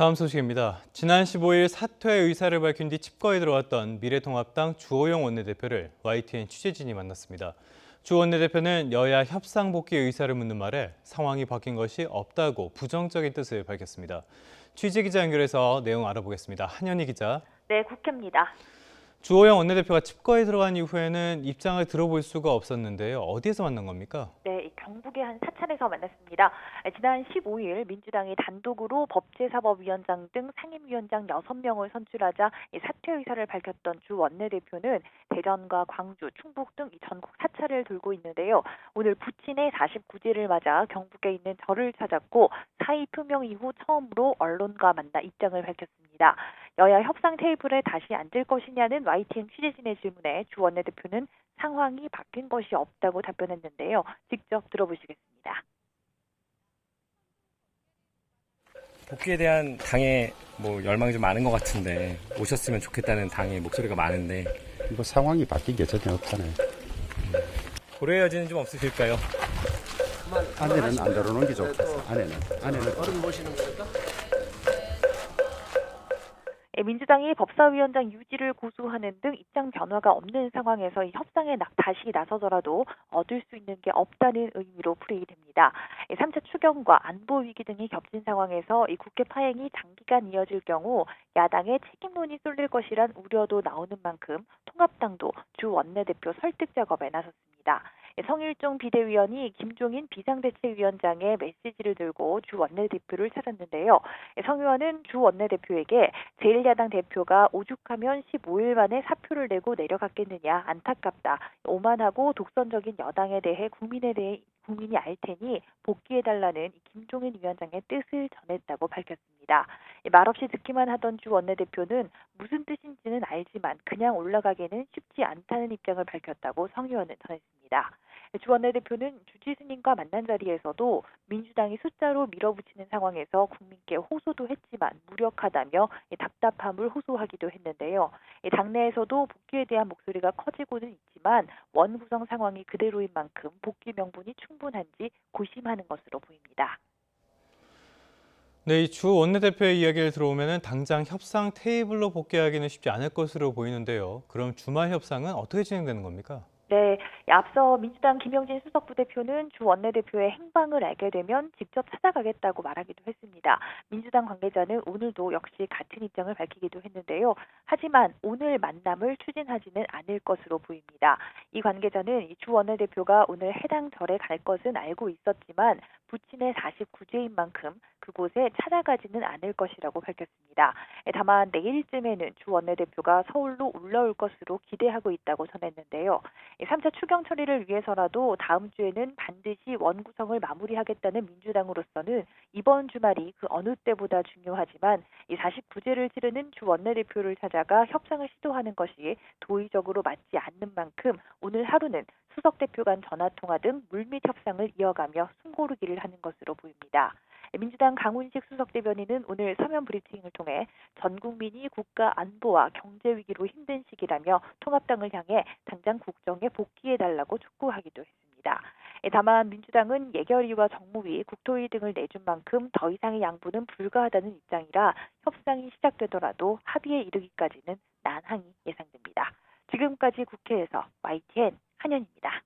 다음 소식입니다. 지난 15일 사퇴 의사를 밝힌 뒤 칩거에 들어왔던 미래통합당 주호영 원내대표를 YTN 취재진이 만났습니다. 주 원내대표는 여야 협상 복귀 의사를 묻는 말에 상황이 바뀐 것이 없다고 부정적인 뜻을 밝혔습니다. 취재기자 연결해서 내용 알아보겠습니다. 한현희 기자. 네, 국회입니다. 주호영 원내대표가 칩거에 들어간 이후에는 입장을 들어볼 수가 없었는데요. 어디에서 만난 겁니까? 네, 경북의 한 사찰에서 만났습니다. 지난 15일 민주당이 단독으로 법제사법위원장 등 상임위원장 6명을 선출하자 사퇴 의사를 밝혔던 주 원내대표는 대전과 광주, 충북 등 전국 사찰을 돌고 있는데요. 오늘 부친의 49제를 맞아 경북에 있는 절을 찾았고 사의 표명 이후 처음으로 언론과 만나 입장을 밝혔습니다. 여야 협상 테이블에 다시 앉을 것이냐는 YTN 취재진의 질문에 주 원내대표는 상황이 바뀐 것이 없다고 답변했는데요. 직접 들어보시겠습니다. 복귀에 대한 당의 열망이 좀 많은 것 같은데 오셨으면 좋겠다는 당의 목소리가 많은데 상황이 바뀐 게 전혀 없잖아요. 고려의 여지는 좀 없으실까요? 안에는 안 들어오는 게 좋겠어. 안에는. 어른 모시는 겁니까? 민주당이 법사위원장 유지를 고수하는 등 입장 변화가 없는 상황에서 이 협상에 다시 나서더라도 얻을 수 있는 게 없다는 의미로 풀이됩니다. 3차 추경과 안보 위기 등이 겹친 상황에서 이 국회 파행이 장기간 이어질 경우 야당의 책임론이 쏠릴 것이란 우려도 나오는 만큼 통합당도 주 원내대표 설득 작업에 나섰습니다. 성일종 비대위원이 김종인 비상대책위원장의 메시지를 들고 주 원내대표를 찾았는데요. 성 의원은 주 원내대표에게 제1야당 대표가 오죽하면 15일 만에 사표를 내고 내려갔겠느냐, 안타깝다, 오만하고 독선적인 여당에 대해 국민이 알 테니 복귀해달라는 김종인 위원장의 뜻을 전했다고 밝혔습니다. 말없이 듣기만 하던 주 원내대표는 무슨 뜻인지는 알지만 그냥 올라가기는 쉽지 않다는 입장을 밝혔다고 성 의원은 전했습니다. 주 원내대표는 주지 스님과 만난 자리에서도 민주당이 숫자로 밀어붙이는 상황에서 국민께 호소도 했지만 무력하다며 답답함을 호소하기도 했는데요. 당내에서도 복귀에 대한 목소리가 커지고는 있지만 원 구성 상황이 그대로인 만큼 복귀 명분이 충분한지 고심하는 것으로 보입니다. 네, 이 주 원내대표의 이야기를 들어보면 당장 협상 테이블로 복귀하기는 쉽지 않을 것으로 보이는데요. 그럼 주말 협상은 어떻게 진행되는 겁니까? 네, 앞서 민주당 김영진 수석부대표는 주 원내대표의 행방을 알게 되면 직접 찾아가겠다고 말하기도 했습니다. 민주당 관계자는 오늘도 역시 같은 입장을 밝히기도 했는데요. 하지만 오늘 만남을 추진하지는 않을 것으로 보입니다. 이 관계자는 주 원내대표가 오늘 해당 절에 갈 것은 알고 있었지만 부친의 49제인 만큼 그곳에 찾아가지는 않을 것이라고 밝혔습니다. 다만 내일쯤에는 주 원내대표가 서울로 올라올 것으로 기대하고 있다고 전했는데요. 3차 추경 처리를 위해서라도 다음 주에는 반드시 원 구성을 마무리하겠다는 민주당으로서는 이번 주말이 그 어느 때보다 중요하지만 이 49제를 치르는 주 원내대표를 찾아가 협상을 시도하는 것이 도의적으로 맞지 않는 만큼 오늘 하루는 수석 대표 간 전화통화 등 물밑 협상을 이어가며 숨고르기를 하는 것으로 보입니다. 민주당 강훈식 수석대변인은 오늘 서면 브리핑을 통해 전 국민이 국가 안보와 경제 위기로 힘든 시기라며 통합당을 향해 당장 국정에 복귀해달라고 촉구하기도 했습니다. 다만 민주당은 예결위와 정무위, 국토위 등을 내준 만큼 더 이상의 양보는 불가하다는 입장이라 협상이 시작되더라도 합의에 이르기까지는 난항이 예상됩니다. 지금까지 국회에서 YTN 한현입니다.